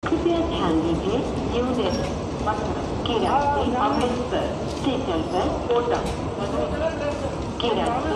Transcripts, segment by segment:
कृपया ध्यान दीजिए, न्यू दिल्ली, मथुरा की रास्ते अमृतसर स्टेशन पर कोटा की रास्ते।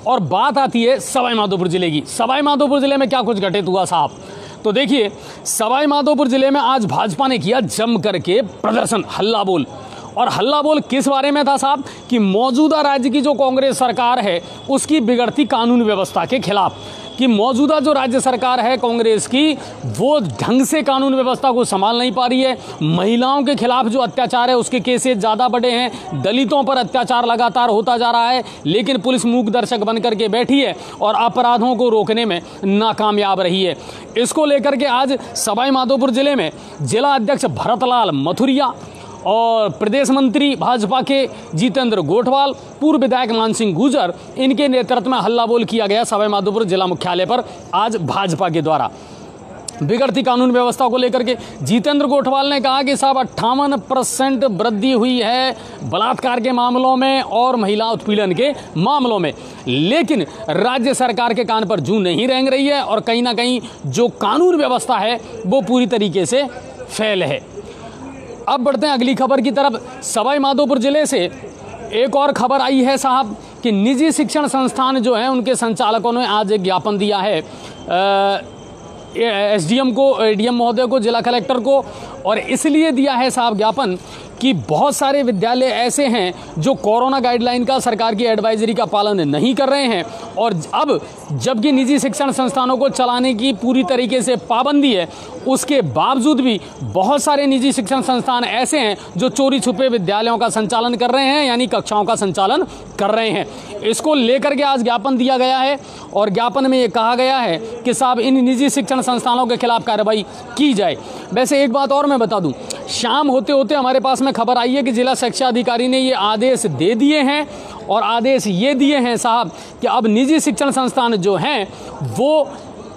और बात आती है सवाई माधोपुर जिले की। सवाई माधोपुर जिले में क्या कुछ घटित हुआ साहब, तो देखिए सवाई माधोपुर जिले में आज भाजपा ने किया जम करके प्रदर्शन, हल्ला बोल। और हल्ला बोल किस बारे में था साहब, कि मौजूदा राज्य की जो कांग्रेस सरकार है उसकी बिगड़ती कानून व्यवस्था के खिलाफ, कि मौजूदा जो राज्य सरकार है कांग्रेस की वो ढंग से कानून व्यवस्था को संभाल नहीं पा रही है। महिलाओं के खिलाफ जो अत्याचार है उसके केसेस ज़्यादा बढ़े हैं, दलितों पर अत्याचार लगातार होता जा रहा है, लेकिन पुलिस मूक दर्शक बन करके बैठी है और अपराधों को रोकने में नाकामयाब रही है। इसको लेकर के आज सवाई माधोपुर जिले में जिला अध्यक्ष भरतलाल मथुरिया और प्रदेश मंत्री भाजपा के जितेंद्र गोठवाल, पूर्व विधायक मान सिंह गुर्जर, इनके नेतृत्व में हल्ला बोल किया गया सवाई माधोपुर जिला मुख्यालय पर आज भाजपा के द्वारा बिगड़ती कानून व्यवस्था को लेकर के। जितेंद्र गोठवाल ने कहा कि साहब 58% वृद्धि हुई है बलात्कार के मामलों में और महिला उत्पीड़न के मामलों में, लेकिन राज्य सरकार के कान पर जूं नहीं रेंग रही है और कहीं ना कहीं जो कानून व्यवस्था है वो पूरी तरीके से फेल है। अब बढ़ते हैं अगली खबर की तरफ। सवाई माधोपुर जिले से एक और खबर आई है साहब कि निजी शिक्षण संस्थान जो हैं उनके संचालकों ने आज एक ज्ञापन दिया है एसडीएम को, एडीएम महोदय को, जिला कलेक्टर को, और इसलिए दिया है साहब ज्ञापन कि बहुत सारे विद्यालय ऐसे हैं जो कोरोना गाइडलाइन का, सरकार की एडवाइजरी का पालन नहीं कर रहे हैं, और अब जबकि निजी शिक्षण संस्थानों को चलाने की पूरी तरीके से पाबंदी है, उसके बावजूद भी बहुत सारे निजी शिक्षण संस्थान ऐसे हैं जो चोरी छुपे विद्यालयों का संचालन कर रहे हैं, यानी कक्षाओं का संचालन कर रहे हैं। इसको लेकर के आज ज्ञापन दिया गया है और ज्ञापन में ये कहा गया है कि साहब इन निजी शिक्षण संस्थानों के खिलाफ कार्रवाई की जाए। वैसे एक बात और मैं बता दूं, शाम होते होते हमारे पास में खबर आई है कि जिला शिक्षा अधिकारी ने ये आदेश दे दिए हैं, और आदेश ये दिए हैं साहब कि अब निजी शिक्षण संस्थान जो हैं वो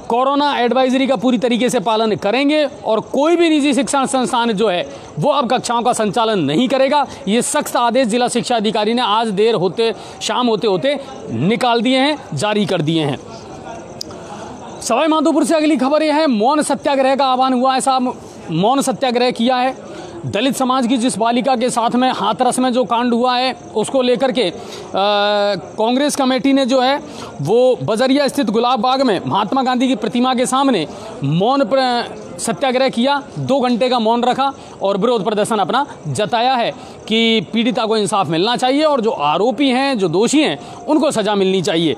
कोरोना एडवाइजरी का पूरी तरीके से पालन करेंगे और कोई भी निजी शिक्षण संस्थान जो है वो अब कक्षाओं का संचालन नहीं करेगा। ये सख्त आदेश जिला शिक्षा अधिकारी ने आज शाम होते होते निकाल दिए हैं, जारी कर दिए हैं। सवाई माधोपुर से अगली खबर यह है, मौन सत्याग्रह का आह्वान हुआ है साहब। मौन सत्याग्रह किया है दलित समाज की जिस बालिका के साथ में हाथरस में जो कांड हुआ है उसको लेकर के कांग्रेस कमेटी ने जो है वो बजरिया स्थित गुलाब बाग में महात्मा गांधी की प्रतिमा के सामने मौन सत्याग्रह किया, 2 घंटे का मौन रखा और विरोध प्रदर्शन अपना जताया है कि पीड़िता को इंसाफ मिलना चाहिए और जो आरोपी हैं, जो दोषी हैं, उनको सजा मिलनी चाहिए।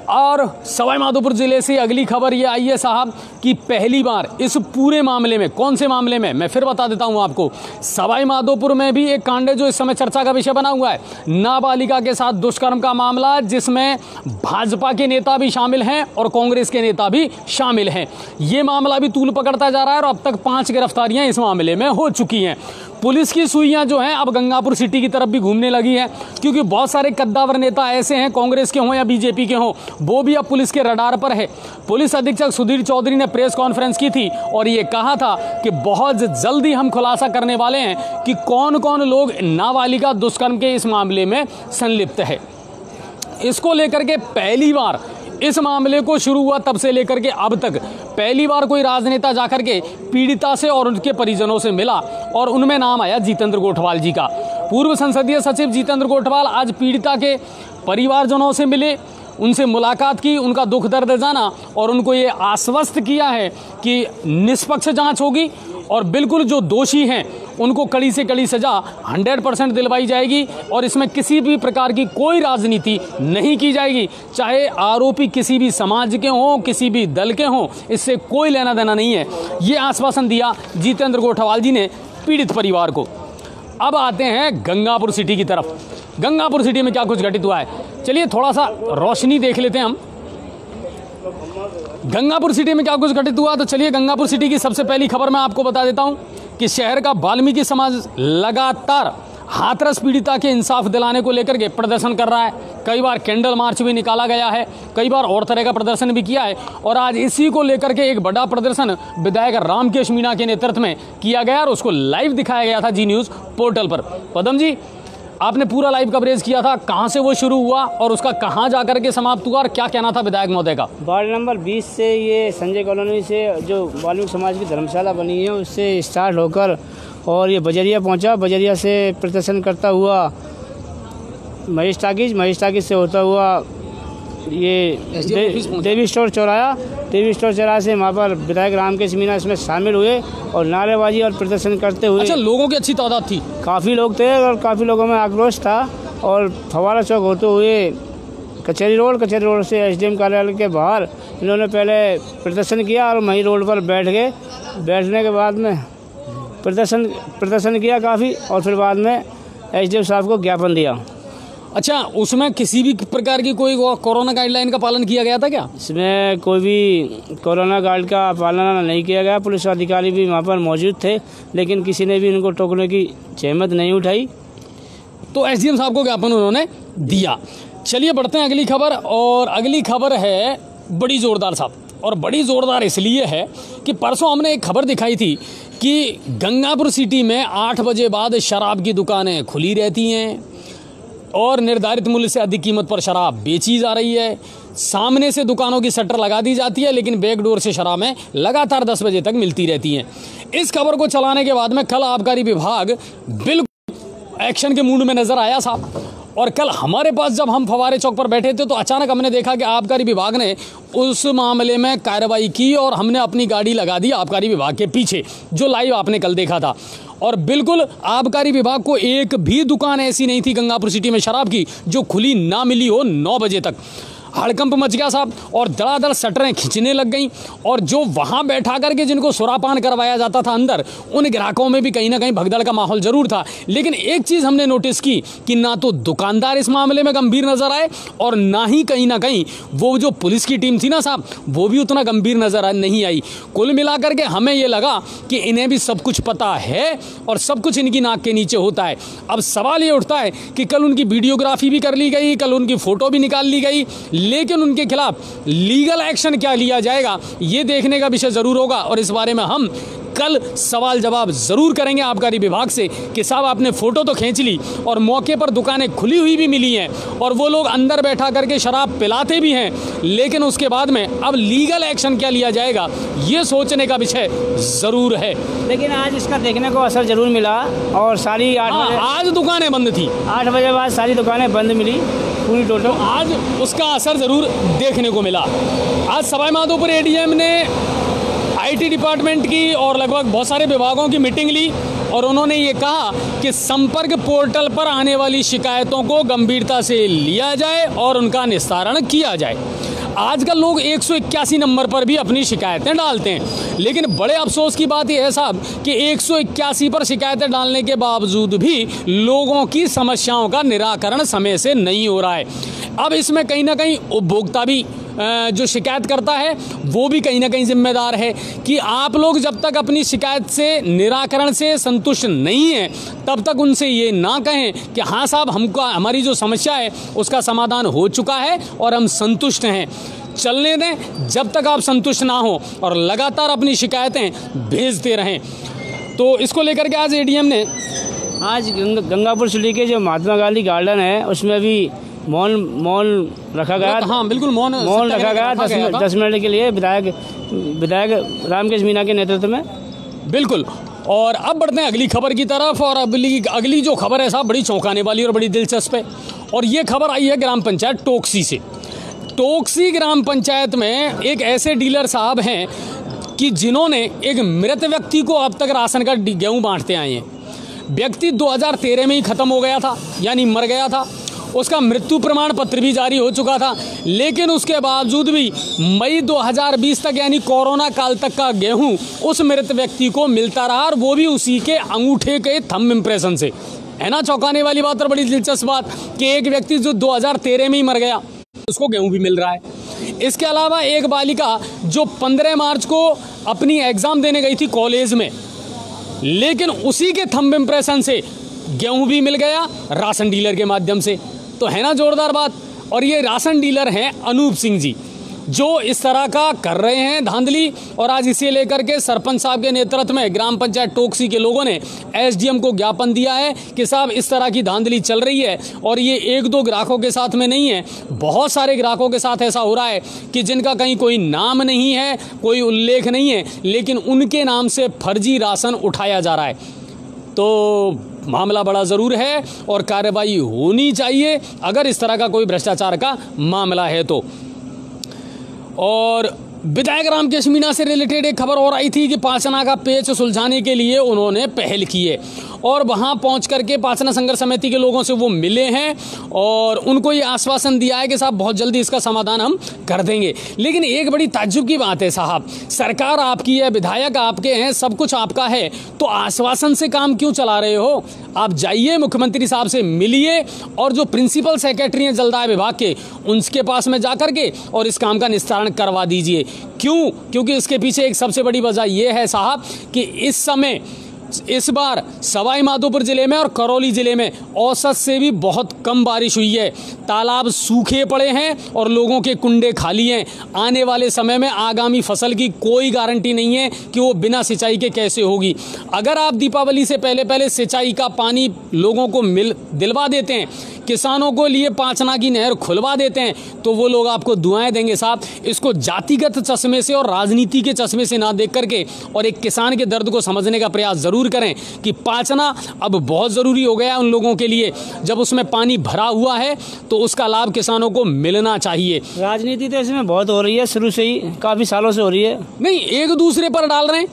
और सवाई माधोपुर जिले से अगली खबर ये आई है साहब कि पहली बार इस पूरे मामले में, कौन से मामले में, मैं फिर बता देता हूं आपको, सवाई माधोपुर में भी एक कांड है जो इस समय चर्चा का विषय बना हुआ है, नाबालिगा के साथ दुष्कर्म का मामला, जिसमें भाजपा के नेता भी शामिल हैं और कांग्रेस के नेता भी शामिल हैं। ये मामला भी तूल पकड़ता जा रहा है और अब तक 5 गिरफ्तारियां इस मामले में हो चुकी हैं। पुलिस की सुइयां जो हैं अब गंगापुर सिटी की तरफ भी घूमने लगी हैं, क्योंकि बहुत सारे कद्दावर नेता ऐसे हैं, कांग्रेस के हों या बीजेपी के हों, वो भी अब पुलिस के रडार पर है। पुलिस अधीक्षक सुधीर चौधरी ने प्रेस कॉन्फ्रेंस की थी और ये कहा था कि बहुत जल्दी हम खुलासा करने वाले हैं कि कौन कौन लोग नाबालिगा दुष्कर्म के इस मामले में संलिप्त है। इसको लेकर के पहली बार इस मामले को शुरू हुआ तब से लेकर के अब तक पहली बार कोई राजनेता जाकर के पीड़िता से और उनके परिजनों से मिला और उनमें नाम आया जितेंद्र गोठवाल जी का। पूर्व संसदीय सचिव जितेंद्र गोठवाल आज पीड़िता के परिवारजनों से मिले, उनसे मुलाकात की, उनका दुख दर्द जाना और उनको ये आश्वस्त किया है कि निष्पक्ष जांच होगी और बिल्कुल जो दोषी हैं उनको कड़ी से कड़ी सजा 100% दिलवाई जाएगी और इसमें किसी भी प्रकार की कोई राजनीति नहीं की जाएगी, चाहे आरोपी किसी भी समाज के हों, किसी भी दल के हों, इससे कोई लेना देना नहीं है। ये आश्वासन दिया जितेंद्र गोठवाल जी ने पीड़ित परिवार को। अब आते हैं गंगापुर सिटी की तरफ। गंगापुर सिटी में क्या कुछ घटित हुआ है, चलिए थोड़ा सा रोशनी देख लेते हैं हम। गंगापुर सिटी में क्या कुछ घटित हुआ, तो चलिए गंगापुर सिटी की सबसे पहली खबर मैं आपको बता देता हूं कि शहर का वाल्मीकि समाज लगातार हाथरस पीड़िता के इंसाफ दिलाने को लेकर के प्रदर्शन कर रहा है। कई बार कैंडल मार्च भी निकाला गया है, कई बार और तरह का प्रदर्शन भी किया है और आज इसी को लेकर के एक बड़ा प्रदर्शन विधायक रामकेश मीणा के नेतृत्व में किया गया और उसको लाइव दिखाया गया था जी न्यूज़ पोर्टल पर। पदम जी, आपने पूरा लाइव कवरेज किया था, कहां से वो शुरू हुआ और उसका कहां जाकर के समाप्त हुआ और क्या कहना था विधायक महोदय का? वार्ड नंबर 20 से ये संजय कॉलोनी से जो वाल्मीकि समाज की धर्मशाला बनी है उससे स्टार्ट होकर और ये बजरिया पहुंचा, बजरिया से प्रदर्शन करता हुआ महेश टाकीज से होता हुआ ये देवी स्टोर चौराहा से वहाँ पर विधायक रामकेश मीणा इसमें शामिल हुए और नारेबाजी और प्रदर्शन करते हुए। अच्छा, लोगों की अच्छी तादाद थी, काफ़ी लोग थे और काफ़ी लोगों में आक्रोश था। और फव्वारा चौक होते हुए कचहरी रोड से SDM कार्यालय के बाहर इन्होंने पहले प्रदर्शन किया और वहीं रोड पर बैठ गए। बैठने के बाद में प्रदर्शन किया काफ़ी और फिर बाद में SDM साहब को ज्ञापन दिया। अच्छा, उसमें किसी भी प्रकार की कोई कोरोना गाइडलाइन का पालन किया गया था क्या? इसमें कोई भी कोरोना गाइड का पालन नहीं किया गया। पुलिस अधिकारी भी वहाँ पर मौजूद थे, लेकिन किसी ने भी इनको टोकने की जहमत नहीं उठाई। तो SDM साहब को ज्ञापन उन्होंने दिया। चलिए बढ़ते हैं अगली खबर, और अगली खबर है बड़ी ज़ोरदार साहब, और बड़ी ज़ोरदार इसलिए है कि परसों हमने एक खबर दिखाई थी कि गंगापुर सिटी में 8 बजे बाद शराब की दुकानें खुली रहती हैं और निर्धारित मूल्य से अधिक कीमत पर शराब बेची जा रही है। सामने से दुकानों की शटर लगा दी जाती है, लेकिन बैकडोर से शराबें लगातार 10 बजे तक मिलती रहती हैं। इस खबर को चलाने के बाद में कल आबकारी विभाग बिल्कुल एक्शन के मूड में नजर आया साहब। और कल हमारे पास जब हम फव्वारे चौक पर बैठे थे तो अचानक हमने देखा कि आबकारी विभाग ने उस मामले में कार्रवाई की और हमने अपनी गाड़ी लगा दी आबकारी विभाग के पीछे, जो लाइव आपने कल देखा था। और बिल्कुल आबकारी विभाग को एक भी दुकान ऐसी नहीं थी गंगापुर सिटी में शराब की जो खुली ना मिली हो 9 बजे तक। हड़कंप मच गया साहब और धड़ाधड़ शटरें खींचने लग गईं, और जो वहां बैठा करके जिनको सुरापान करवाया जाता था अंदर, उन ग्राहकों में भी कहीं ना कहीं भगदड़ का माहौल जरूर था। लेकिन एक चीज़ हमने नोटिस की कि ना तो दुकानदार इस मामले में गंभीर नजर आए और ना ही कहीं ना कहीं वो जो पुलिस की टीम थी ना साहब, वो भी उतना गंभीर नजर नहीं आई। कुल मिलाकर के हमें ये लगा कि इन्हें भी सब कुछ पता है और सब कुछ इनकी नाक के नीचे होता है। अब सवाल ये उठता है कि कल उनकी वीडियोग्राफी भी कर ली गई, कल उनकी फोटो भी निकाल ली गई, लेकिन उनके खिलाफ लीगल एक्शन क्या लिया जाएगा ये देखने का विषय जरूर होगा। और इस बारे में हम कल सवाल जवाब जरूर करेंगे आबकारी विभाग से कि साहब आपने फोटो तो खींच ली और मौके पर दुकानें खुली हुई भी मिली हैं और वो लोग अंदर बैठा करके शराब पिलाते भी हैं, लेकिन उसके बाद में अब लीगल एक्शन क्या लिया जाएगा ये सोचने का विषय जरूर है। लेकिन आज इसका देखने को असर जरूर मिला और सारी 8 बजे आज दुकानें बंद थी, 8 बजे बाद सारी दुकानें बंद मिली पूरी टोटल। आज उसका असर जरूर देखने को मिला। आज सवाई माधोपुर ADM ने IT डिपार्टमेंट की और लगभग बहुत सारे विभागों की मीटिंग ली और उन्होंने ये कहा कि संपर्क पोर्टल पर आने वाली शिकायतों को गंभीरता से लिया जाए और उनका निस्तारण किया जाए। आजकल लोग 181 नंबर पर भी अपनी शिकायतें डालते हैं, लेकिन बड़े अफसोस की बात यह है साहब कि 181 पर शिकायतें डालने के बावजूद भी लोगों की समस्याओं का निराकरण समय से नहीं हो रहा है। अब इसमें कहीं ना कहीं उपभोक्ता भी जो शिकायत करता है वो भी कहीं ना कहीं जिम्मेदार है कि आप लोग जब तक अपनी शिकायत से निराकरण से संतुष्ट नहीं हैं तब तक उनसे ये ना कहें कि हाँ साहब हमको हमारी जो समस्या है उसका समाधान हो चुका है और हम संतुष्ट हैं। चलने दें जब तक आप संतुष्ट ना हो और लगातार अपनी शिकायतें भेजते रहें। तो इसको लेकर के आज ADM ने आज गंगापुर सिटी के जो महात्मा गांधी गार्डन है उसमें भी मौन रखा गया। हाँ बिल्कुल मौन रखा गया 10 मिनट के लिए विधायक रामकेश मीणा के नेतृत्व में। बिल्कुल। और अब बढ़ते हैं अगली खबर की तरफ, और अगली जो खबर है साहब बड़ी चौंकाने वाली और बड़ी दिलचस्प है। और ये खबर आई है ग्राम पंचायत टोकसी से। टोकसी ग्राम पंचायत में एक ऐसे डीलर साहब हैं कि जिन्होंने एक मृत व्यक्ति को अब तक राशन का गेहूँ बांटते आए हैं। व्यक्ति 2013 में ही ख़त्म हो गया था, यानी मर गया था। उसका मृत्यु प्रमाण पत्र भी जारी हो चुका था, लेकिन उसके बावजूद भी मई 2020 तक यानी कोरोना काल तक का गेहूं उस मृत व्यक्ति को मिलता रहा, और वो भी उसी के अंगूठे के थंब इम्प्रेशन से। है ना चौंकाने वाली बात और बड़ी दिलचस्प बात कि एक व्यक्ति जो 2013 में ही मर गया उसको गेहूं भी मिल रहा है। इसके अलावा एक बालिका जो 15 मार्च को अपनी एग्जाम देने गई थी कॉलेज में, लेकिन उसी के थंब इम्प्रेशन से गेहूं भी मिल गया राशन डीलर के माध्यम से। तो है ना जोरदार बात। और ये राशन डीलर हैं अनूप सिंह जी, जो इस तरह का कर रहे हैं धांधली। और आज इसे लेकर के सरपंच साहब के नेतृत्व में ग्राम पंचायत टोकसी के लोगों ने SDM को ज्ञापन दिया है कि साहब इस तरह की धांधली चल रही है। और ये 1-2 ग्राहकों के साथ में नहीं है, बहुत सारे ग्राहकों के साथ ऐसा हो रहा है कि जिनका कहीं कोई नाम नहीं है, कोई उल्लेख नहीं है, लेकिन उनके नाम से फर्जी राशन उठाया जा रहा है। तो मामला बड़ा ज़रूर है और कार्रवाई होनी चाहिए अगर इस तरह का कोई भ्रष्टाचार का मामला है तो। और विधायक रामकेश मीणा से रिलेटेड एक खबर और आई थी कि पाचना का पेच सुलझाने के लिए उन्होंने पहल की है और वहां पहुंच करके पाचना संघर्ष समिति के लोगों से वो मिले हैं और उनको ये आश्वासन दिया है कि साहब बहुत जल्दी इसका समाधान हम कर देंगे। लेकिन एक बड़ी ताज्जुब की बात है साहब, सरकार आपकी है, विधायक आपके हैं, सब कुछ आपका है, तो आश्वासन से काम क्यों चला रहे हो? आप जाइए मुख्यमंत्री साहब से मिलिए और जो प्रिंसिपल सेक्रेटरी हैं जलदाय विभाग के उनके पास में जा करके और इस काम का निस्तारण करवा दीजिए। क्यों? क्योंकि इसके पीछे एक सबसे बड़ी वजह यह है साहब कि इस समय इस बार सवाई माधोपुर जिले में और करौली जिले में औसत से भी बहुत कम बारिश हुई है। तालाब सूखे पड़े हैं और लोगों के कुंडे खाली हैं। आने वाले समय में आगामी फसल की कोई गारंटी नहीं है कि वो बिना सिंचाई के कैसे होगी। अगर आप दीपावली से पहले पहले सिंचाई का पानी लोगों को दिलवा देते हैं, किसानों को लिए पाचना की नहर खुलवा देते हैं, तो वो लोग आपको दुआएं देंगे साहब। इसको जातिगत चश्मे से और राजनीति के चश्मे से ना देख करके और एक किसान के दर्द को समझने का प्रयास जरूर करें कि पाचना अब बहुत ज़रूरी हो गया है उन लोगों के लिए। जब उसमें पानी भरा हुआ है तो उसका लाभ किसानों को मिलना चाहिए। राजनीति तो इसमें बहुत हो रही है, शुरू से ही काफ़ी सालों से हो रही है। नहीं, एक दूसरे पर डाल रहे हैं,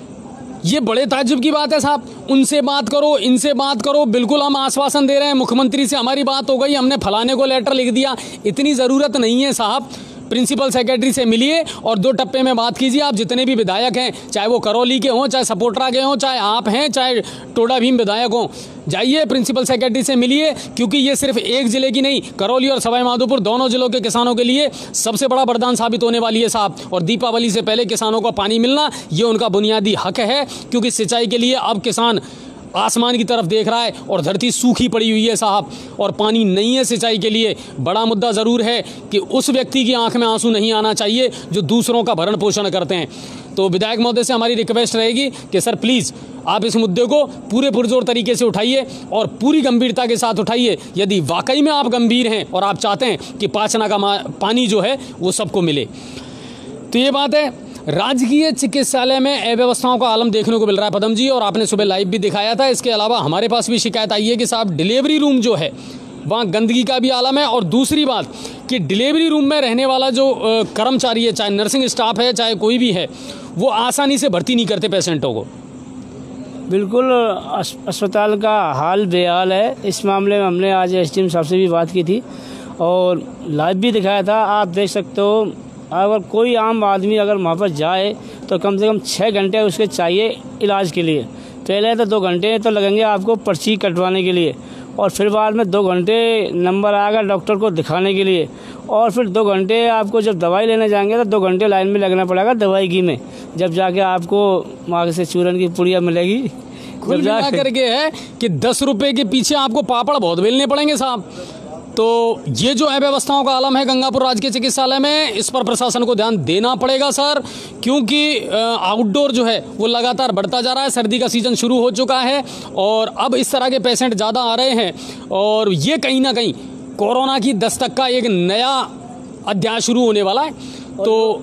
ये बड़े ताज्जुब की बात है साहब। उनसे बात करो, इनसे बात करो, बिल्कुल हम आश्वासन दे रहे हैं, मुख्यमंत्री से हमारी बात हो गई, हमने फलाने को लेटर लिख दिया। इतनी ज़रूरत नहीं है साहब। प्रिंसिपल सेक्रेटरी से मिलिए और 2 टप्पे में बात कीजिए। आप जितने भी विधायक हैं, चाहे वो करौली के हों, चाहे सपोटरा के हों, चाहे आप हैं, चाहे टोडा भीम विधायक हों, जाइए प्रिंसिपल सेक्रेटरी से मिलिए। क्योंकि ये सिर्फ एक जिले की नहीं, करौली और सवाई माधोपुर दोनों जिलों के किसानों के लिए सबसे बड़ा वरदान साबित होने वाली है साहब। और दीपावली से पहले किसानों को पानी मिलना ये उनका बुनियादी हक है, क्योंकि सिंचाई के लिए अब किसान आसमान की तरफ देख रहा है और धरती सूखी पड़ी हुई है साहब और पानी नहीं है सिंचाई के लिए। बड़ा मुद्दा ज़रूर है कि उस व्यक्ति की आंख में आंसू नहीं आना चाहिए जो दूसरों का भरण पोषण करते हैं। तो विधायक महोदय से हमारी रिक्वेस्ट रहेगी कि सर प्लीज़ आप इस मुद्दे को पूरे पुरजोर तरीके से उठाइए और पूरी गंभीरता के साथ उठाइए। यदि वाकई में आप गंभीर हैं और आप चाहते हैं कि पाचना का पानी जो है वो सबको मिले, तो ये बात है। राजकीय चिकित्सालय में अव्यवस्थाओं का आलम देखने को मिल रहा है पदम जी, और आपने सुबह लाइव भी दिखाया था। इसके अलावा हमारे पास भी शिकायत आई है कि साहब डिलीवरी रूम जो है वहाँ गंदगी का भी आलम है। और दूसरी बात कि डिलीवरी रूम में रहने वाला जो कर्मचारी है, चाहे नर्सिंग स्टाफ है, चाहे कोई भी है, वो आसानी से भर्ती नहीं करते पेशेंटों को। बिल्कुल अस्पताल का हाल बेहाल है। इस मामले में हमने आज एसडीएम साहब से भी बात की थी और लाइव भी दिखाया था। आप देख सकते हो, अगर कोई आम आदमी अगर वहाँ पर जाए तो कम से कम 6 घंटे उसके चाहिए इलाज के लिए। पहले तो 2 घंटे तो लगेंगे आपको पर्ची कटवाने के लिए, और फिर बाद में 2 घंटे नंबर आएगा डॉक्टर को दिखाने के लिए, और फिर 2 घंटे आपको जब दवाई लेने जाएंगे तो 2 घंटे लाइन में लगना पड़ेगा दवाई की में, जब जाके आपको वहाँ से चूरन की पुड़िया मिलेगी। कुल मिला करके है कि 10 रुपये के पीछे आपको पापड़ बहुत बेलने पड़ेंगे साहब। तो ये जो अव्यवस्थाओं का आलम है गंगापुर राजकीय चिकित्सालय में, इस पर प्रशासन को ध्यान देना पड़ेगा सर, क्योंकि आउटडोर जो है वो लगातार बढ़ता जा रहा है। सर्दी का सीज़न शुरू हो चुका है और अब इस तरह के पेशेंट ज़्यादा आ रहे हैं और ये कहीं ना कहीं कोरोना की दस्तक का एक नया अध्याय शुरू होने वाला है। तो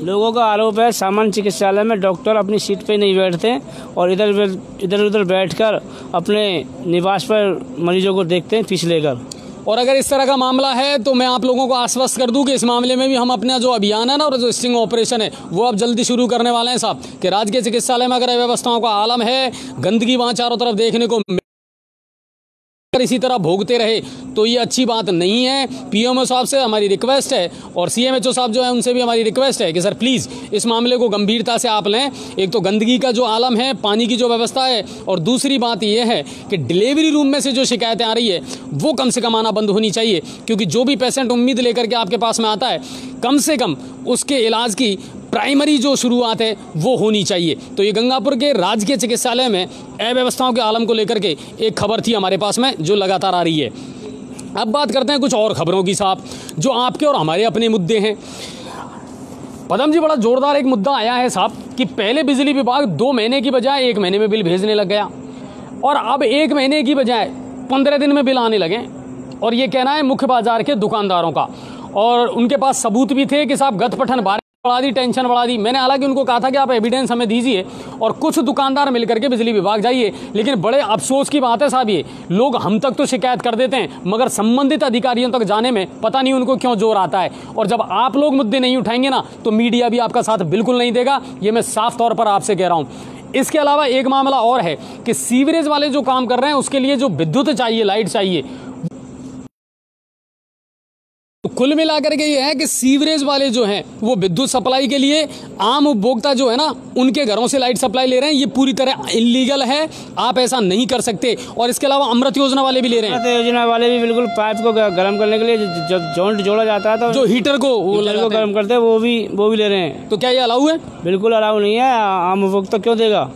लोगों का आरोप है सामान्य चिकित्सालय में डॉक्टर अपनी सीट पे नहीं बैठते और इधर उधर बैठकर अपने निवास पर मरीजों को देखते हैं फीस लेकर। और अगर इस तरह का मामला है तो मैं आप लोगों को आश्वस्त कर दूं कि इस मामले में भी हम अपना जो अभियान है ना और जो स्टिंग ऑपरेशन है वो अब जल्दी शुरू करने वाले हैं साहब। कि राजकीय चिकित्सालय में अगर अव्यवस्थाओं का आलम है, गंदगी वहाँ चारों तरफ देखने को अगर इसी तरह भोगते रहे तो ये अच्छी बात नहीं है। पीएमओ साहब से हमारी रिक्वेस्ट है और सीएमएचओ साहब जो है उनसे भी हमारी रिक्वेस्ट है कि सर प्लीज़ इस मामले को गंभीरता से आप लें। एक तो गंदगी का जो आलम है, पानी की जो व्यवस्था है, और दूसरी बात ये है कि डिलीवरी रूम में से जो शिकायतें आ रही है वो कम से कम आना बंद होनी चाहिए, क्योंकि जो भी पेशेंट उम्मीद लेकर के आपके पास में आता है कम से कम उसके इलाज की प्राइमरी जो शुरुआत है वो होनी चाहिए। तो ये गंगापुर के राजकीय चिकित्सालय में अव्यवस्थाओं के आलम को लेकर के एक खबर थी हमारे पास में जो लगातार आ रही है। अब बात करते हैं कुछ और खबरों की साहब, जो आपके और हमारे अपने मुद्दे हैं। पदम जी, बड़ा जोरदार एक मुद्दा आया है साहब कि पहले बिजली विभाग 2 महीने की बजाय 1 महीने में बिल भेजने लग गया और अब 1 महीने की बजाय 15 दिन में बिल आने लगे। और ये कहना है मुख्य बाजार के दुकानदारों का, और उनके पास सबूत भी थे कि साहब गत पठन बढ़ा दी, टेंशन बढ़ा दी। मैंने हालांकि उनको कहा था कि आप एविडेंस हमें दीजिए और कुछ दुकानदार मिलकर के बिजली विभाग जाइए, लेकिन बड़े अफसोस की बात है साहब, ये लोग हम तक तो शिकायत कर देते हैं मगर संबंधित अधिकारियों तक जाने में पता नहीं उनको क्यों जोर आता है। और जब आप लोग मुद्दे नहीं उठाएंगे ना तो मीडिया भी आपका साथ बिल्कुल नहीं देगा, ये मैं साफ तौर पर आपसे कह रहा हूं। इसके अलावा एक मामला और है कि सीवरेज वाले जो काम कर रहे हैं उसके लिए जो विद्युत चाहिए, लाइट चाहिए, तो कुल मिलाकर के ये है कि सीवरेज वाले जो हैं वो विद्युत सप्लाई के लिए आम उपभोक्ता जो है ना उनके घरों से लाइट सप्लाई ले रहे हैं। ये पूरी तरह इलीगल है, आप ऐसा नहीं कर सकते। और इसके अलावा अमृत योजना वाले भी ले रहे हैं। अमृत योजना वाले भी बिल्कुल पाइप को गर्म करने के लिए जब जॉइंट जोड़ा जाता है तो जो हीटर को गर्म करते हैं वो भी ले रहे हैं। तो क्या ये अलाउ है? बिल्कुल अलाउ नहीं है, आम उपभोक्ता क्यों देगा?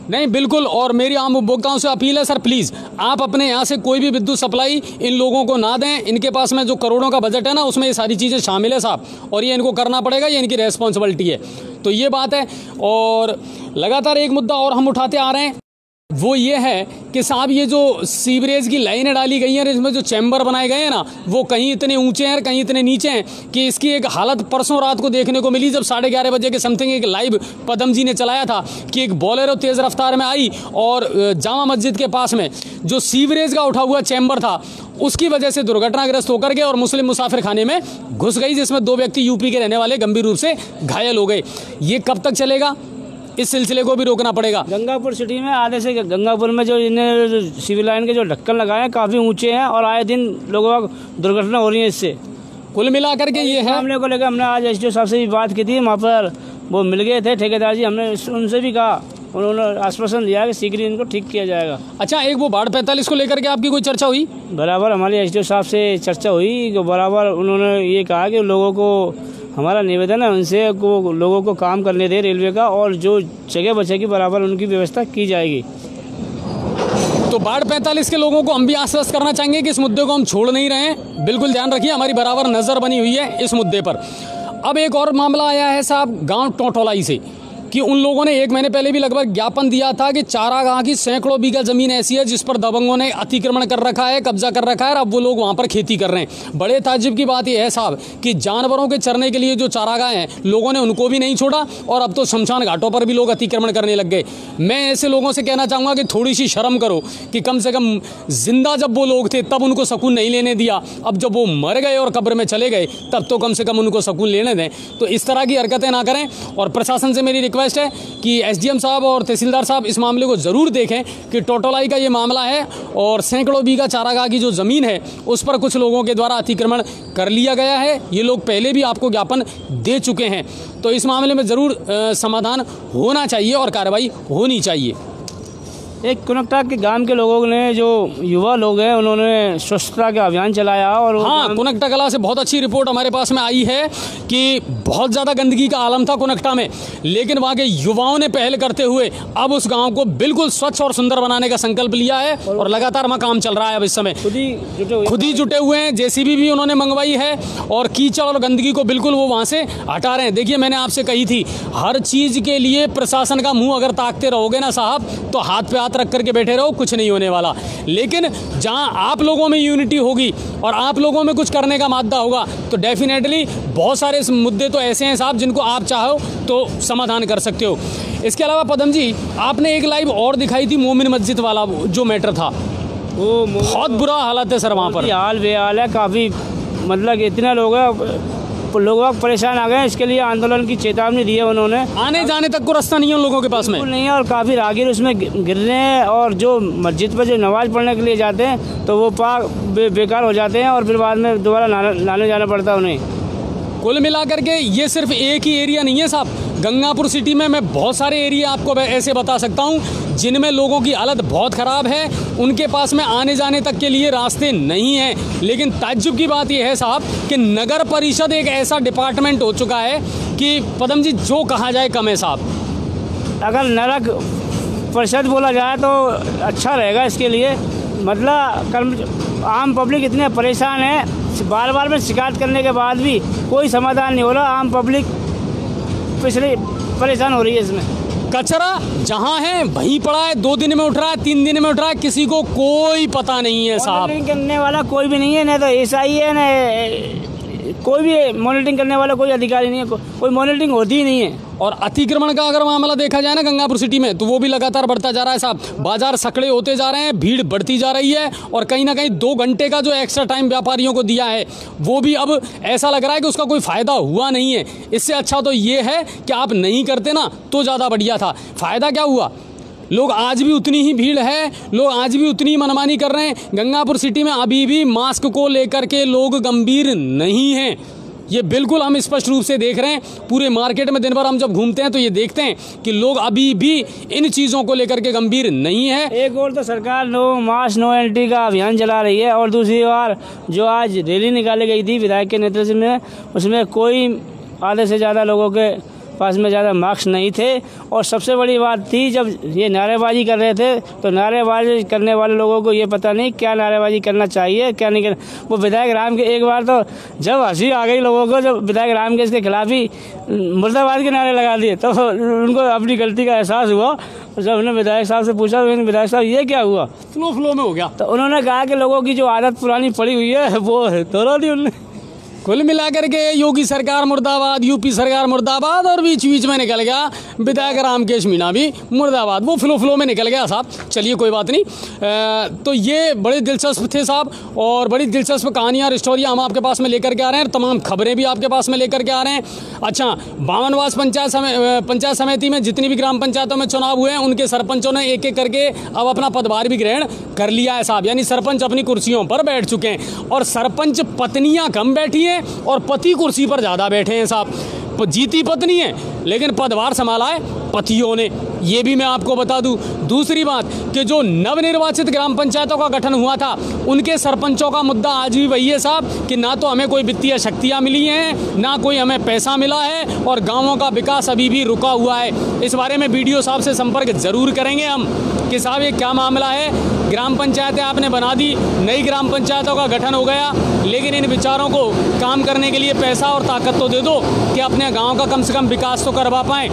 नहीं, बिल्कुल। और मेरी आम उपभोक्ताओं से अपील है सर, प्लीज़ आप अपने यहाँ से कोई भी विद्युत सप्लाई इन लोगों को ना दें। इनके पास में जो करोड़ों का बजट है ना उसमें ये सारी चीज़ें शामिल है साहब, और ये इनको करना पड़ेगा, ये इनकी रेस्पॉन्सिबिलिटी है। तो ये बात है। और लगातार एक मुद्दा और हम उठाते आ रहे हैं, वो ये है कि साहब ये जो सीवरेज की लाइनें डाली गई हैं, इसमें जो चैम्बर बनाए गए हैं ना वो कहीं इतने ऊंचे हैं कहीं इतने नीचे हैं कि इसकी एक हालत परसों रात को देखने को मिली, जब 11:30 बजे के समथिंग एक लाइव पदम जी ने चलाया था कि एक बोलेरो तेज़ रफ्तार में आई और जामा मस्जिद के पास में जो सीवरेज का उठा हुआ चैम्बर था उसकी वजह से दुर्घटनाग्रस्त होकर के और मुस्लिम मुसाफिर खाने में घुस गई, जिसमें 2 व्यक्ति यूपी के रहने वाले गंभीर रूप से घायल हो गए। ये कब तक चलेगा? इस सिलसिले को भी रोकना पड़ेगा। गंगापुर सिटी में आधे से गंगापुर में जो इन्हें सिविल लाइन के जो ढक्कन लगाए हैं काफ़ी ऊंचे हैं और आए दिन लोगों को दुर्घटना हो रही है इससे। कुल मिलाकर के ये है मामले को लेकर हमने आज एसडीओ साहब से भी बात की थी, वहाँ पर वो मिल गए थे ठेकेदार जी, हमने उनसे भी कहा, उन्होंने आश्वासन दिया कि शीघ्र इनको ठीक किया जाएगा। अच्छा, एक वो बाढ़ 45 को लेकर के आपकी कोई चर्चा हुई? बराबर हमारी एसडीओ साहब से चर्चा हुई, बराबर उन्होंने ये कहा कि लोगों को, हमारा निवेदन है उनसे को लोगों को काम करने दे रेलवे का, और जो जगह बचेगी बराबर उनकी व्यवस्था की जाएगी। तो बाढ़ 45 के लोगों को हम भी आश्वस्त करना चाहेंगे कि इस मुद्दे को हम छोड़ नहीं रहे हैं। बिल्कुल ध्यान रखिए, हमारी बराबर नज़र बनी हुई है इस मुद्दे पर। अब एक और मामला आया है साहब गांव टोटोलाई से कि उन लोगों ने 1 महीने पहले भी लगभग ज्ञापन दिया था कि चारागाह की सैकड़ों बीघा जमीन ऐसी है जिस पर दबंगों ने अतिक्रमण कर रखा है, कब्जा कर रखा है, और अब वो लोग वहां पर खेती कर रहे हैं। बड़े ताज्जुब की बात यह है साहब कि जानवरों के चरने के लिए जो चारागाह हैं लोगों ने उनको भी नहीं छोड़ा और अब तो शमशान घाटों पर भी लोग अतिक्रमण करने लग गए। मैं ऐसे लोगों से कहना चाहूँगा कि थोड़ी सी शर्म करो कि कम से कम जिंदा जब वो लोग थे तब उनको सुकून नहीं लेने दिया, अब जब वो मर गए और कब्र में चले गए तब तो कम से कम उनको सुकून लेने दें। तो इस तरह की हरकतें ना करें। और प्रशासन से मेरी रिक्वेस्ट है कि एसडीएम साहब और तहसीलदार साहब इस मामले को ज़रूर देखें कि टोटोलाई का ये मामला है और सैकड़ों बीघा चारागाह की जो ज़मीन है उस पर कुछ लोगों के द्वारा अतिक्रमण कर लिया गया है। ये लोग पहले भी आपको ज्ञापन दे चुके हैं, तो इस मामले में ज़रूर समाधान होना चाहिए और कार्रवाई होनी चाहिए। एक कुनकटा के गांव के लोगों ने, जो युवा लोग हैं, उन्होंने स्वच्छता का अभियान चलाया और हाँ, कुनकटा कला से बहुत अच्छी रिपोर्ट हमारे पास में आई है कि बहुत ज़्यादा गंदगी का आलम था कुनकटा में, लेकिन वहाँ के युवाओं ने पहल करते हुए अब उस गांव को बिल्कुल स्वच्छ और सुंदर बनाने का संकल्प लिया है और लगातार वहाँ काम चल रहा है। अब इस समय खुद ही जुटे हुए हैं, जेसीबी भी उन्होंने मंगवाई है और कीचड़ और गंदगी को बिल्कुल वो वहाँ से हटा रहे हैं। देखिए, मैंने आपसे कही थी, हर चीज़ के लिए प्रशासन का मुँह अगर ताकते रहोगे ना साहब तो हाथ पे रख करके बैठे रहो, कुछ नहीं होने वाला। लेकिन जहां आप लोगों में यूनिटी होगी और आप लोगों में कुछ करने का मादा होगा तो डेफिनेटली बहुत सारे मुद्दे तो ऐसे हैं साहब जिनको आप चाहो तो समाधान कर सकते हो। इसके अलावा पदम जी, आपने एक लाइव और दिखाई थी मोमिन मस्जिद वाला जो मैटर था, वो बहुत बुरा हालत है सर वहाँ पर। हाल बेहाल है, काफ़ी मतलब इतने लोग परेशान आ गए। इसके लिए आंदोलन की चेतावनी दी है उन्होंने। आने जाने तक को रास्ता नहीं है उन लोगों के पास में, नहीं है, और काफ़ी राहगीर उसमें गिर रहे हैं और जो मस्जिद पर जो नमाज पढ़ने के लिए जाते हैं तो वो बेकार हो जाते हैं और फिर बाद में दोबारा नहाने जाना पड़ता है उन्हें। कुल मिलाकर के ये सिर्फ एक ही एरिया नहीं है साहब, गंगापुर सिटी में मैं बहुत सारे एरिया आपको ऐसे बता सकता हूँ जिनमें लोगों की हालत बहुत ख़राब है, उनके पास में आने जाने तक के लिए रास्ते नहीं हैं। लेकिन ताज्जुब की बात यह है साहब कि नगर परिषद एक ऐसा डिपार्टमेंट हो चुका है कि पदम जी जो कहा जाए कम है साहब। अगर नगर परिषद बोला जाए तो अच्छा रहेगा इसके लिए, मतलब आम पब्लिक इतने परेशान है, बार बार में शिकायत करने के बाद भी कोई समाधान नहीं हो रहा। आम पब्लिक पिछले परेशान हो रही है। इसमें कचरा जहाँ है वहीं पड़ा है, 2 दिन में उठ रहा है, 3 दिन में उठ रहा है, किसी को कोई पता नहीं है साहब। करने वाला कोई भी नहीं है, न तो ईसाई है न कोई भी मॉनिटरिंग करने वाला कोई अधिकारी नहीं है, कोई मॉनिटरिंग होती ही नहीं है। और अतिक्रमण का अगर मामला देखा जाए ना गंगापुर सिटी में, तो वो भी लगातार बढ़ता जा रहा है साहब। बाजार सकड़े होते जा रहे हैं, भीड़ बढ़ती जा रही है, और कहीं ना कहीं 2 घंटे का जो एक्स्ट्रा टाइम व्यापारियों को दिया है वो भी अब ऐसा लग रहा है कि उसका कोई फ़ायदा हुआ नहीं है। इससे अच्छा तो ये है कि आप नहीं करते ना तो ज़्यादा बढ़िया था। फ़ायदा क्या हुआ? लोग आज भी उतनी ही भीड़ है, लोग आज भी उतनी ही मनमानी कर रहे हैं। गंगापुर सिटी में अभी भी मास्क को लेकर के लोग गंभीर नहीं हैं। ये बिल्कुल हम स्पष्ट रूप से देख रहे हैं। पूरे मार्केट में दिन भर हम जब घूमते हैं तो ये देखते हैं कि लोग अभी भी इन चीज़ों को लेकर के गंभीर नहीं है। एक और तो सरकार नो मास्क नो एंट्री का अभियान चला रही है, और दूसरी बार जो आज रैली निकाली गई थी विधायक के नेतृत्व में, उसमें कोई आधे से ज़्यादा लोगों के पास में ज़्यादा मार्क्स नहीं थे। और सबसे बड़ी बात थी, जब ये नारेबाजी कर रहे थे तो नारेबाजी करने वाले लोगों को ये पता नहीं क्या नारेबाजी करना चाहिए क्या नहीं करना। वो विधायक राम के एक बार तो जब हंसी आ गई लोगों को, जब विधायक राम के इसके खिलाफ ही मुर्दाबाद के नारे लगा दिए, तो उनको अपनी गलती का एहसास हुआ। जब उन्होंने विधायक साहब से पूछा, विधायक साहब ये क्या हुआ, फ्लो में हो गया, तो उन्होंने कहा कि लोगों की जो आदत पुरानी पड़ी हुई है वो दोहरा दी उन्होंने। कुल मिलाकर के योगी सरकार मुर्दाबाद, यूपी सरकार मुर्दाबाद, और बीच बीच में निकल गया विधायक रामकेश मीणा भी मुर्दाबाद। वो फ्लो में निकल गया साहब। चलिए कोई बात नहीं। तो ये बड़े दिलचस्प थे साहब, और बड़ी दिलचस्प कहानियाँ स्टोरियाँ हम आपके पास में लेकर के आ रहे हैं, तमाम खबरें भी आपके पास में लेकर के आ रहे हैं। अच्छा, बावनवास पंचायत समिति में जितनी भी ग्राम पंचायतों में चुनाव हुए हैं, उनके सरपंचों ने एक एक करके अब अपना पदभार भी ग्रहण कर लिया है साहब। यानी सरपंच अपनी कुर्सियों पर बैठ चुके हैं, और सरपंच पत्नियाँ कम बैठी हैं और पति कुर्सी पर ज़्यादा बैठे हैं साहब। जीती पत्नी है लेकिन पदभार संभाला है पतियों ने, ये भी मैं आपको बता दूं। दूसरी बात कि जो नवनिर्वाचित ग्राम पंचायतों का गठन हुआ था, उनके सरपंचों का मुद्दा आज भी वही है साहब कि ना तो हमें कोई वित्तीय शक्तियाँ मिली हैं, ना कोई हमें पैसा मिला है, और गाँवों का विकास अभी भी रुका हुआ है। इस बारे में BDO साहब से संपर्क जरूर करेंगे हम कि साहब ये क्या मामला है। ग्राम पंचायतें आपने बना दी, नई ग्राम पंचायतों का गठन हो गया, लेकिन इन विचारों को काम करने के लिए पैसा और ताकत तो दे दो कि अपने गांव का कम से कम विकास तो करवा पाएँ।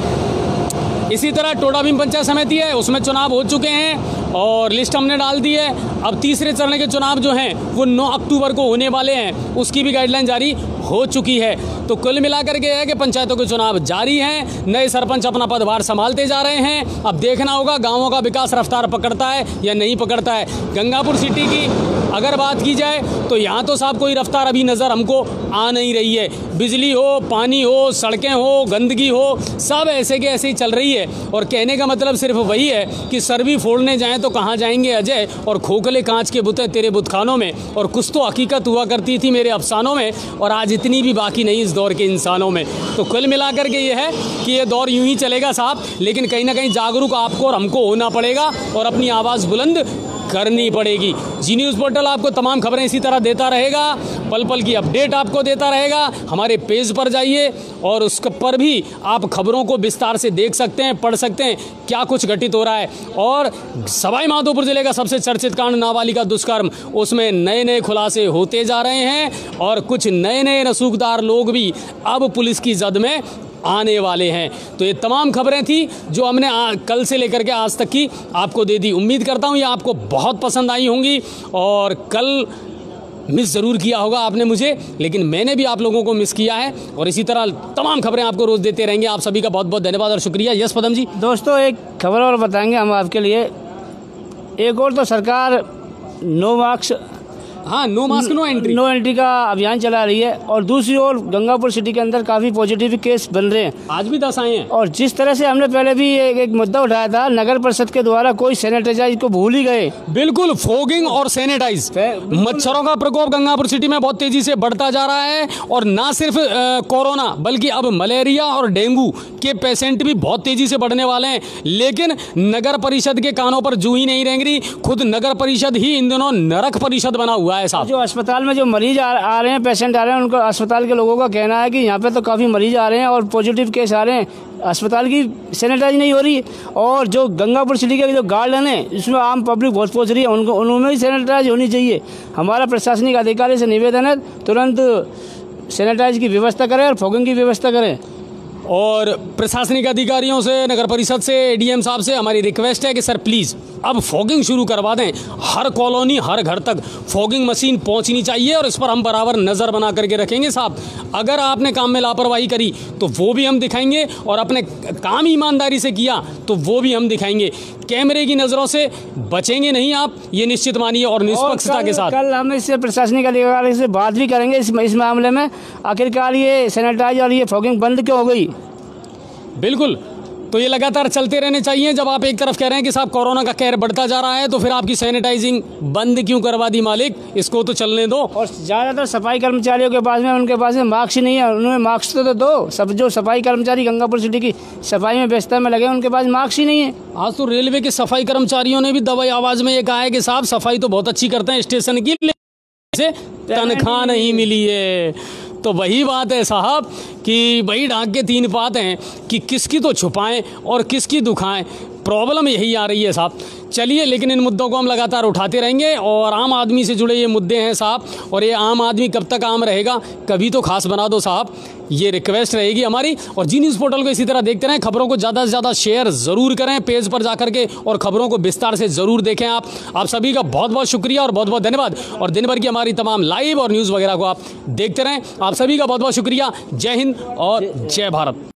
इसी तरह टोडाभीम पंचायत समिति है, उसमें चुनाव हो चुके हैं और लिस्ट हमने डाल दी है। अब तीसरे चरण के चुनाव जो हैं वो 9 अक्टूबर को होने वाले हैं, उसकी भी गाइडलाइन जारी हो चुकी है। तो कुल मिलाकर के है कि पंचायतों के चुनाव जारी हैं, नए सरपंच अपना पदभार संभालते जा रहे हैं। अब देखना होगा गाँवों का विकास रफ्तार पकड़ता है या नहीं पकड़ता है। गंगापुर सिटी की अगर बात की जाए तो यहाँ तो साहब कोई रफ्तार अभी नज़र हमको आ नहीं रही है। बिजली हो, पानी हो, सड़कें हो, गंदगी हो, सब ऐसे के ऐसे ही चल रही है। और कहने का मतलब सिर्फ वही है कि सर भी फोड़ने जाएं तो कहाँ जाएंगे अजय, और खोखले कांच के बुतें तेरे बुतखानों में, और कुछ तो हकीकत हुआ करती थी मेरे अफसानों में, और आज इतनी भी बाकी नहीं इस दौर के इंसानों में। तो कुल मिलाकर के ये है कि ये दौर यूं ही चलेगा साहब, लेकिन कहीं ना कहीं जागरूक आपको और हमको होना पड़ेगा और अपनी आवाज़ बुलंद करनी पड़ेगी। जी न्यूज़ पोर्टल आपको तमाम खबरें इसी तरह देता रहेगा, पल पल की अपडेट आपको देता रहेगा। हमारे पेज पर जाइए और उस पर भी आप खबरों को विस्तार से देख सकते हैं, पढ़ सकते हैं क्या कुछ घटित हो रहा है। और सवाई माधोपुर जिले का सबसे चर्चित कांड नाबालिग दुष्कर्म, उसमें नए नए खुलासे होते जा रहे हैं, और कुछ नए नए रसूखदार लोग भी अब पुलिस की जद में आने वाले हैं। तो ये तमाम खबरें थी जो हमने कल से लेकर के आज तक की आपको दे दी। उम्मीद करता हूँ ये आपको बहुत पसंद आई होंगी, और कल मिस ज़रूर किया होगा आपने मुझे, लेकिन मैंने भी आप लोगों को मिस किया है। और इसी तरह तमाम खबरें आपको रोज़ देते रहेंगे। आप सभी का बहुत बहुत धन्यवाद और शुक्रिया। यस पदम जी। दोस्तों, एक खबर और बताएंगे हम आपके लिए। एक और तो सरकार नो मार्क्स, हाँ, नो मास्क नो एंट्री का अभियान चला रही है, और दूसरी ओर गंगापुर सिटी के अंदर काफ़ी पॉजिटिव केस बन रहे हैं। आज भी 10 आए हैं। और जिस तरह से हमने पहले भी एक मुद्दा उठाया था, नगर परिषद के द्वारा कोई सैनिटाइज को भूल ही गए। बिल्कुल, फोगिंग और सैनिटाइज, मच्छरों का प्रकोप गंगापुर सिटी में बहुत तेजी से बढ़ता जा रहा है। और ना सिर्फ कोरोना बल्कि अब मलेरिया और डेंगू के पेशेंट भी बहुत तेजी से बढ़ने वाले हैं। लेकिन नगर परिषद के कानों पर जू ही नहीं रेंग रही। खुद नगर परिषद ही इन दिनों नरक परिषद बना हुआ है साहब। जो अस्पताल में जो मरीज आ रहे हैं, पेशेंट आ रहे हैं, उनको अस्पताल के लोगों का कहना है कि यहाँ पे तो काफ़ी मरीज आ रहे हैं और पॉजिटिव केस आ रहे हैं, अस्पताल की सैनिटाइज नहीं हो रही। और जो गंगापुर सिटी के जो गार्डन है, इसमें आम पब्लिक बहुत पहुँच रही है, उनको उनमें भी सैनिटाइज होनी चाहिए। हमारा प्रशासनिक अधिकारी से निवेदन है, तुरंत सैनिटाइज की व्यवस्था करें और फॉगिंग की व्यवस्था करें। और प्रशासनिक अधिकारियों से, नगर परिषद से, ADM साहब से हमारी रिक्वेस्ट है कि सर प्लीज़ अब फॉगिंग शुरू करवा दें। हर कॉलोनी, हर घर तक फॉगिंग मशीन पहुंचनी चाहिए और इस पर हम बराबर नज़र बना करके रखेंगे साहब। अगर आपने काम में लापरवाही करी तो वो भी हम दिखाएंगे, और अपने काम ईमानदारी से किया तो वो भी हम दिखाएंगे। कैमरे की नज़रों से बचेंगे नहीं आप, ये निश्चित मानिए, और निष्पक्षता के साथ। कल हम इससे प्रशासनिक अधिकारी से बात भी करेंगे इस मामले में, आखिरकार ये सैनिटाइज और ये फॉगिंग बंद क्यों हो गई। बिल्कुल, तो ये लगातार चलते रहने चाहिए। जब आप एक तरफ कह रहे हैं कि साहब कोरोना का कहर बढ़ता जा रहा है, तो फिर आपकी सैनिटाइजिंग बंद क्यों करवा दी मालिक, इसको तो चलने दो। और ज़्यादातर सफाई कर्मचारियों के पास में, उनके पास में मास्क ही नहीं है, उन्हें मास्क तो दो। सब जो सफाई कर्मचारी गंगापुर सिटी की सफाई में व्यस्तता में लगे, उनके पास मास्क ही नहीं है। आज तो रेलवे के सफाई कर्मचारियों ने भी दवाई आवाज़ में ये कहा है कि साहब सफाई तो बहुत अच्छी करते हैं स्टेशन की, से तनख्वाह नहीं मिली है। तो वही बात है साहब कि वही ढाक के तीन बात हैं कि किसकी तो छुपाएं और किसकी दुखाएं। प्रॉब्लम यही आ रही है साहब। चलिए, लेकिन इन मुद्दों को हम लगातार उठाते रहेंगे, और आम आदमी से जुड़े ये मुद्दे हैं साहब, और ये आम आदमी कब तक आम रहेगा, कभी तो खास बना दो साहब, ये रिक्वेस्ट रहेगी हमारी। और जी न्यूज़ पोर्टल को इसी तरह देखते रहें, खबरों को ज़्यादा से ज़्यादा शेयर ज़रूर करें पेज पर जाकर के, और खबरों को विस्तार से ज़रूर देखें। आप सभी का बहुत बहुत शुक्रिया और बहुत बहुत धन्यवाद, और दिन भर की हमारी तमाम लाइव और न्यूज़ वगैरह को आप देखते रहें। आप सभी का बहुत बहुत शुक्रिया। जय हिंद और जय भारत।